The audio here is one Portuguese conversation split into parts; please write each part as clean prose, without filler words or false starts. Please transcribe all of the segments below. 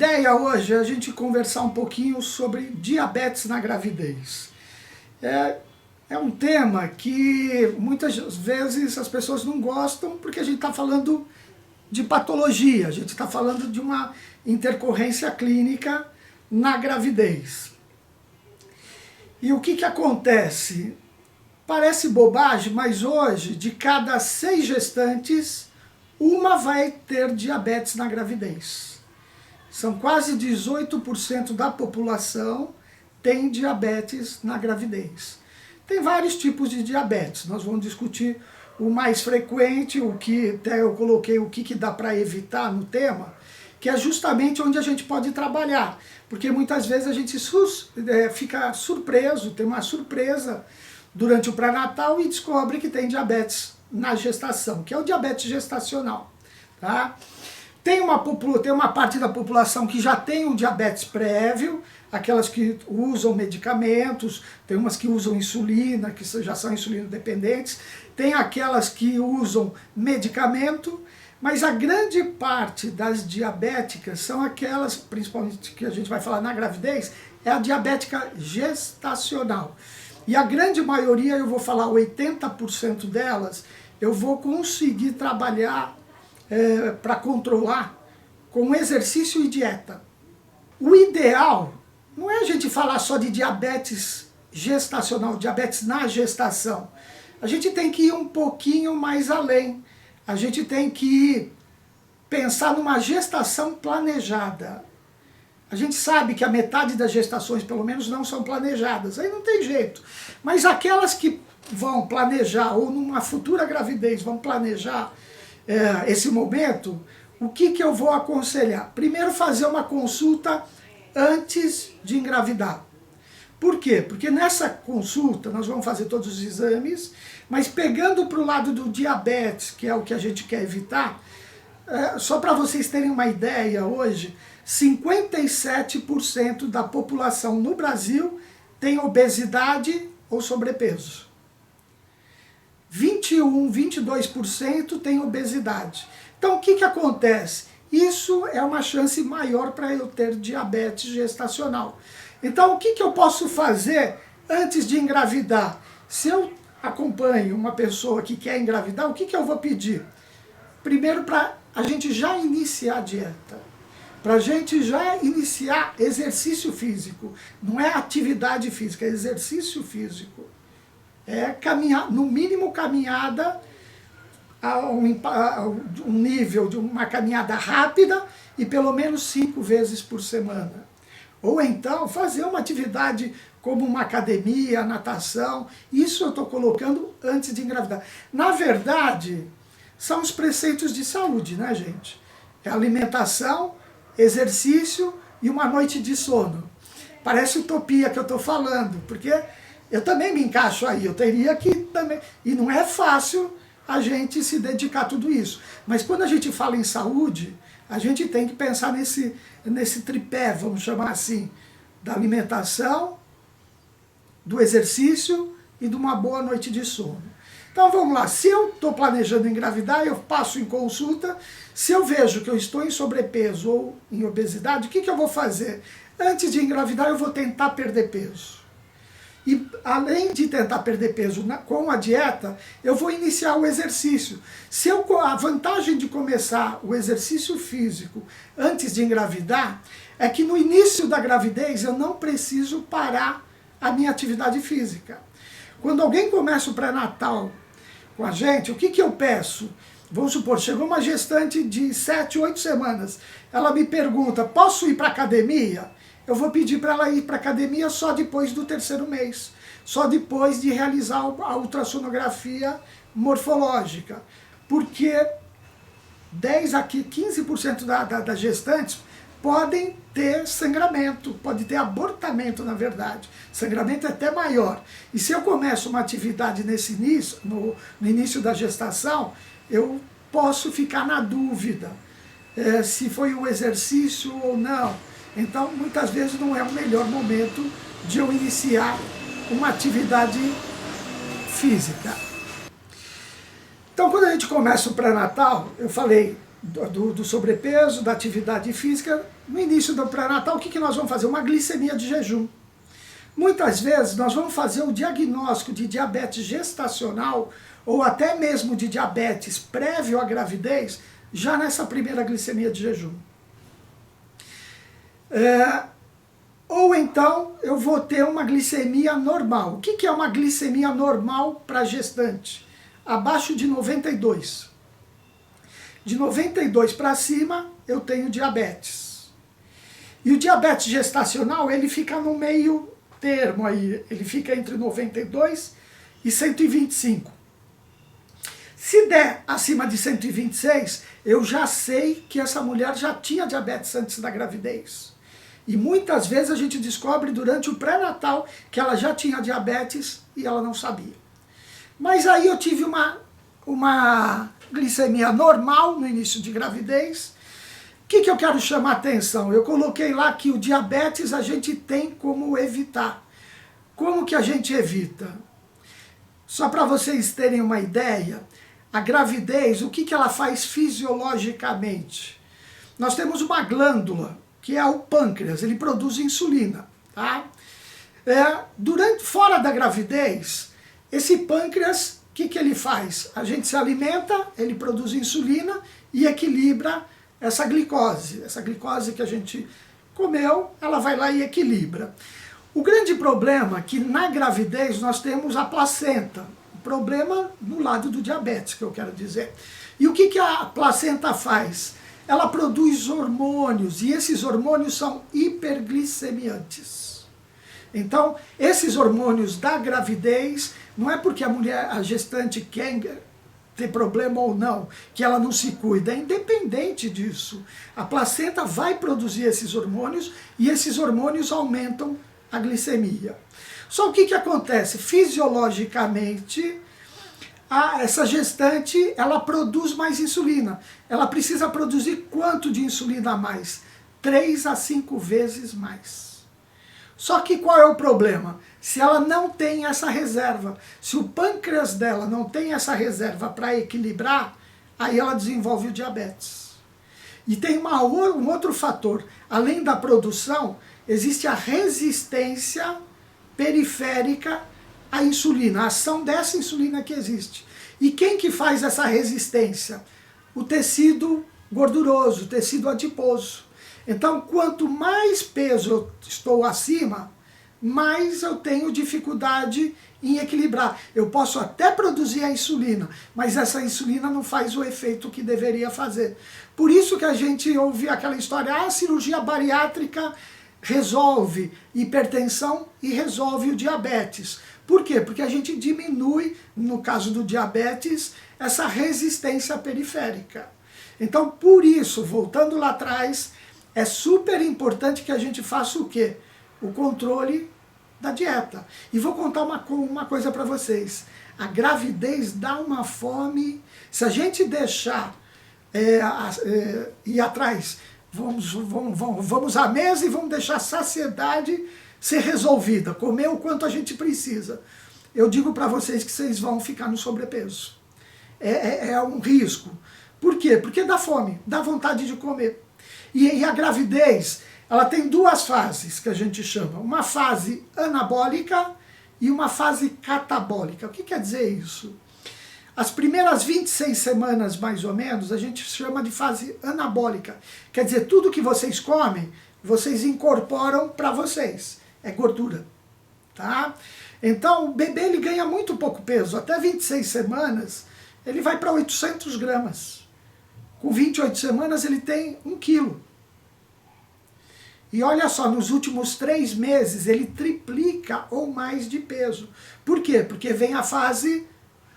A ideia hoje é a gente conversar um pouquinho sobre diabetes na gravidez. É um tema que muitas vezes as pessoas não gostam porque a gente está falando de patologia, a gente está falando de uma intercorrência clínica na gravidez. E o que acontece? Parece bobagem, mas hoje, de cada 6 gestantes, uma vai ter diabetes na gravidez. São quase 18% da população tem diabetes na gravidez. Tem vários tipos de diabetes, nós vamos discutir o mais frequente, o que até eu coloquei o que dá para evitar no tema, que é justamente onde a gente pode trabalhar, porque muitas vezes a gente fica surpreso, tem uma surpresa durante o pré-natal e descobre que tem diabetes na gestação, que é o diabetes gestacional. Tá? Tem uma parte da população que já tem um diabetes prévio, aquelas que usam medicamentos, tem umas que usam insulina, que já são insulino dependentes, tem aquelas que usam medicamento, mas a grande parte das diabéticas são aquelas, principalmente que a gente vai falar na gravidez, é a diabética gestacional. E a grande maioria, eu vou falar 80% delas, eu vou conseguir trabalhar para controlar com exercício e dieta. O ideal não é a gente falar só de diabetes gestacional, diabetes na gestação. A gente tem que ir um pouquinho mais além. A gente tem que pensar numa gestação planejada. A gente sabe que a metade das gestações, pelo menos, não são planejadas. Aí não tem jeito. Mas aquelas que vão planejar, ou numa futura gravidez vão planejar esse momento, o que eu vou aconselhar? Primeiro, fazer uma consulta antes de engravidar. Por quê? Porque nessa consulta nós vamos fazer todos os exames, mas pegando para o lado do diabetes, que é o que a gente quer evitar, só para vocês terem uma ideia, hoje, 57% da população no Brasil tem obesidade ou sobrepeso. 22% tem obesidade. Então o que acontece? Isso é uma chance maior para eu ter diabetes gestacional. Então o que eu posso fazer antes de engravidar? Se eu acompanho uma pessoa que quer engravidar, o que eu vou pedir? Primeiro, para a gente já iniciar a dieta. Para a gente já iniciar exercício físico. Não é atividade física, é exercício físico. É caminhar, no mínimo caminhada a um nível de uma caminhada rápida e pelo menos 5 vezes por semana. Ou então fazer uma atividade como uma academia, natação, isso eu estou colocando antes de engravidar. Na verdade, são os preceitos de saúde, né, gente? É alimentação, exercício e uma noite de sono. Parece utopia que eu estou falando, porque eu também me encaixo aí, eu teria que também... E não é fácil a gente se dedicar a tudo isso. Mas quando a gente fala em saúde, a gente tem que pensar nesse tripé, vamos chamar assim, da alimentação, do exercício e de uma boa noite de sono. Então vamos lá, se eu estou planejando engravidar, eu passo em consulta, se eu vejo que eu estou em sobrepeso ou em obesidade, o que eu vou fazer? Antes de engravidar, eu vou tentar perder peso. E além de tentar perder peso com a dieta, eu vou iniciar o exercício. A vantagem de começar o exercício físico antes de engravidar é que no início da gravidez eu não preciso parar a minha atividade física. Quando alguém começa o pré-natal com a gente, o que eu peço? Vamos supor, chegou uma gestante de 7, 8 semanas, ela me pergunta, posso ir para a academia? Eu vou pedir para ela ir para a academia só depois do 3º mês, só depois de realizar a ultrassonografia morfológica, porque 10 a 15% das gestantes podem ter sangramento, pode ter abortamento, na verdade. Sangramento é até maior. E se eu começo uma atividade nesse início, no início da gestação, eu posso ficar na dúvida se foi um exercício ou não. Então, muitas vezes não é o melhor momento de eu iniciar uma atividade física. Então, quando a gente começa o pré-natal, eu falei do sobrepeso, da atividade física, no início do pré-natal, o que nós vamos fazer? Uma glicemia de jejum. Muitas vezes nós vamos fazer o diagnóstico de diabetes gestacional ou até mesmo de diabetes prévio à gravidez já nessa primeira glicemia de jejum. Ou então eu vou ter uma glicemia normal. O que é uma glicemia normal para gestante? Abaixo de 92. De 92 para cima eu tenho diabetes. E o diabetes gestacional ele fica no meio termo aí, ele fica entre 92 e 125. Se der acima de 126, eu já sei que essa mulher já tinha diabetes antes da gravidez. E muitas vezes a gente descobre durante o pré-natal que ela já tinha diabetes e ela não sabia. Mas aí eu tive uma glicemia normal no início de gravidez. O que eu quero chamar a atenção? Eu coloquei lá que o diabetes a gente tem como evitar. Como que a gente evita? Só para vocês terem uma ideia, a gravidez, o que ela faz fisiologicamente? Nós temos uma glândula, que é o pâncreas, ele produz insulina. Tá? Fora da gravidez, esse pâncreas, o que ele faz? A gente se alimenta, ele produz insulina e equilibra essa glicose. Essa glicose que a gente comeu, ela vai lá e equilibra. O grande problema é que na gravidez nós temos a placenta. O problema no lado do diabetes, que eu quero dizer. E o que a placenta faz? Ela produz hormônios, e esses hormônios são hiperglicemiantes. Então, esses hormônios da gravidez, não é porque a gestante quer ter problema ou não, que ela não se cuida, é independente disso. A placenta vai produzir esses hormônios, e esses hormônios aumentam a glicemia. Só o que acontece? Fisiologicamente, essa gestante, ela produz mais insulina. Ela precisa produzir quanto de insulina a mais? 3 a 5 vezes mais. Só que qual é o problema? Se ela não tem essa reserva, se o pâncreas dela não tem essa reserva para equilibrar, aí ela desenvolve o diabetes. E tem um outro fator, além da produção, existe a resistência periférica à insulina, a ação dessa insulina que existe. E quem que faz essa resistência? O tecido gorduroso, o tecido adiposo. Então, quanto mais peso eu estou acima, mais eu tenho dificuldade em equilibrar. Eu posso até produzir a insulina, mas essa insulina não faz o efeito que deveria fazer. Por isso que a gente ouve aquela história, a cirurgia bariátrica resolve hipertensão e resolve o diabetes. Por quê? Porque a gente diminui, no caso do diabetes, essa resistência periférica. Então, por isso, voltando lá atrás, é super importante que a gente faça o quê? O controle da dieta. E vou contar uma coisa para vocês. A gravidez dá uma fome. Se a gente deixar ir atrás, vamos à mesa e vamos deixar a saciedade ser resolvida, comer o quanto a gente precisa. Eu digo para vocês que vocês vão ficar no sobrepeso. É um risco. Por quê? Porque dá fome, dá vontade de comer. E a gravidez, ela tem duas fases que a gente chama. Uma fase anabólica e uma fase catabólica. O que quer dizer isso? As primeiras 26 semanas, mais ou menos, a gente chama de fase anabólica. Quer dizer, tudo que vocês comem, vocês incorporam para vocês. É gordura. Tá? Então, o bebê ele ganha muito pouco peso. Até 26 semanas, ele vai para 800 gramas. Com 28 semanas, ele tem 1 quilo. E olha só, nos últimos 3 meses, ele triplica ou mais de peso. Por quê? Porque vem a fase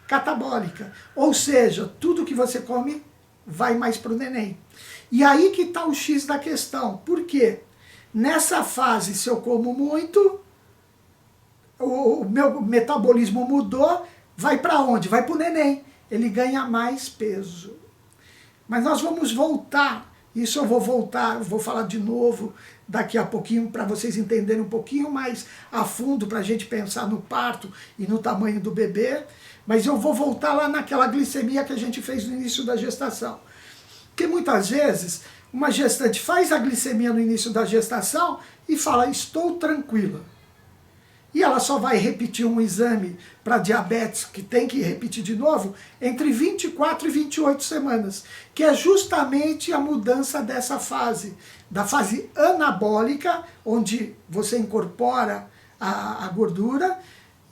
catabólica. Ou seja, tudo que você come vai mais para o neném. E aí que está o X da questão. Por quê? Nessa fase, se eu como muito, o meu metabolismo mudou, vai para onde? Vai para o neném. Ele ganha mais peso. Mas nós vamos voltar. Isso eu vou falar de novo daqui a pouquinho para vocês entenderem um pouquinho mais a fundo, para a gente pensar no parto e no tamanho do bebê. Mas eu vou voltar lá naquela glicemia que a gente fez no início da gestação. Porque muitas vezes, uma gestante faz a glicemia no início da gestação e fala, estou tranquila. E ela só vai repetir um exame para diabetes, que tem que repetir de novo, entre 24 e 28 semanas, que é justamente a mudança dessa fase, da fase anabólica, onde você incorpora a gordura,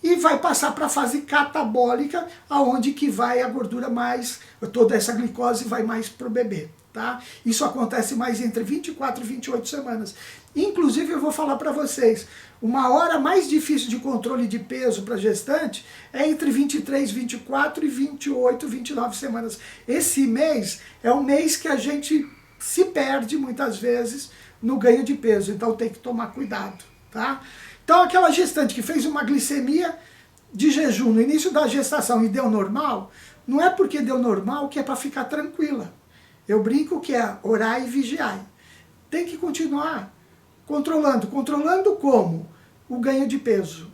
e vai passar para a fase catabólica, aonde que vai a gordura mais, toda essa glicose vai mais para o bebê. Tá? Isso acontece mais entre 24 e 28 semanas. Inclusive, eu vou falar para vocês, uma hora mais difícil de controle de peso para gestante é entre 23, 24 e 28, 29 semanas. Esse mês é um mês que a gente se perde muitas vezes no ganho de peso, então tem que tomar cuidado. Tá? Então, aquela gestante que fez uma glicemia de jejum no início da gestação e deu normal, não é porque deu normal que é para ficar tranquila. Eu brinco que é orar e vigiar. Tem que continuar controlando. Controlando como? O ganho de peso.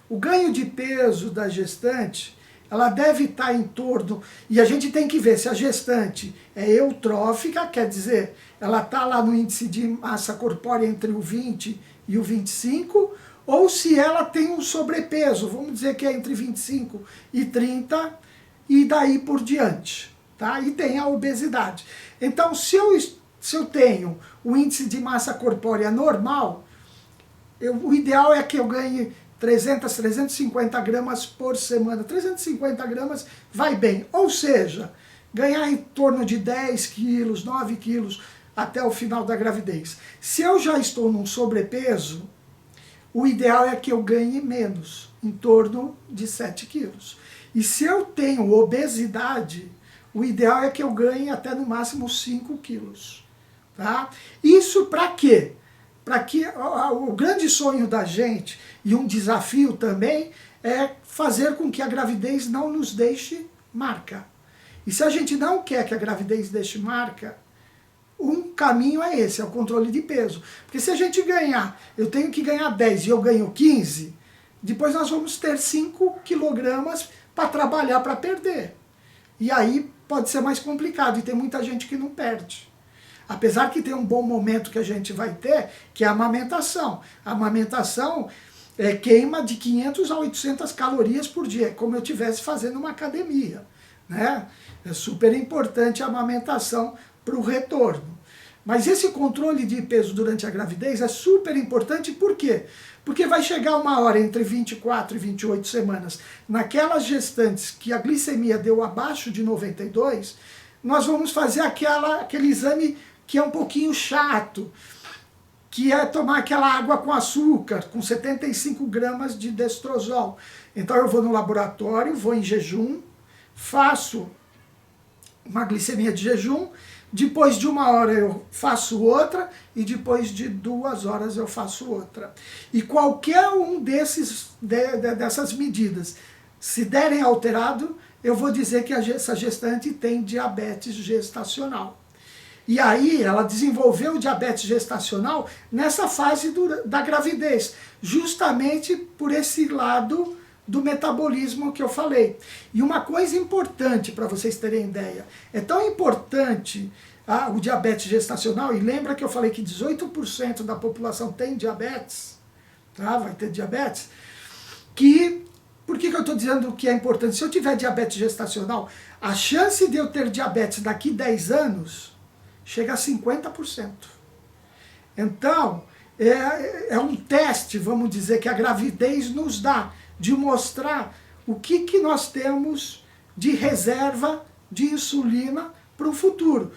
O ganho de peso da gestante, ela deve estar em torno... E a gente tem que ver se a gestante é eutrófica, quer dizer, ela está lá no índice de massa corpórea entre o 20 e o 25, ou se ela tem um sobrepeso, vamos dizer que é entre 25 e 30, e daí por diante. Tá? E tem a obesidade. Então, se eu tenho o índice de massa corpórea normal, o ideal é que eu ganhe 300, 350 gramas por semana. 350 gramas vai bem. Ou seja, ganhar em torno de 10 quilos, 9 quilos até o final da gravidez. Se eu já estou num sobrepeso, o ideal é que eu ganhe menos, em torno de 7 quilos. E se eu tenho obesidade, o ideal é que eu ganhe até no máximo 5 quilos. Tá? Isso para quê? Para que o grande sonho da gente, e um desafio também, é fazer com que a gravidez não nos deixe marca. E se a gente não quer que a gravidez deixe marca, um caminho é esse, é o controle de peso. Porque se a gente ganhar, eu tenho que ganhar 10 e eu ganho 15, depois nós vamos ter 5 quilogramas para trabalhar para perder. E aí pode ser mais complicado, e tem muita gente que não perde. Apesar que tem um bom momento que a gente vai ter, que é a amamentação. A amamentação queima de 500 a 800 calorias por dia, como eu estivesse fazendo uma academia. Né? É super importante a amamentação para o retorno. Mas esse controle de peso durante a gravidez é super importante, por quê? Porque vai chegar uma hora entre 24 e 28 semanas, naquelas gestantes que a glicemia deu abaixo de 92, nós vamos fazer aquele exame que é um pouquinho chato, que é tomar aquela água com açúcar, com 75 gramas de destrozol. Então eu vou no laboratório, vou em jejum, faço uma glicemia de jejum, depois de 1 hora eu faço outra, e depois de 2 horas eu faço outra. E qualquer um dessas medidas, se derem alterado, eu vou dizer que essa gestante tem diabetes gestacional. E aí ela desenvolveu diabetes gestacional nessa fase da gravidez, justamente por esse lado do metabolismo que eu falei. E uma coisa importante para vocês terem ideia, é tão importante o diabetes gestacional, e lembra que eu falei que 18% da população tem diabetes, tá? Vai ter diabetes, por que eu estou dizendo que é importante? Se eu tiver diabetes gestacional, a chance de eu ter diabetes daqui 10 anos chega a 50%. Então, é um teste, vamos dizer, que a gravidez nos dá, de mostrar o que nós temos de reserva de insulina para o futuro.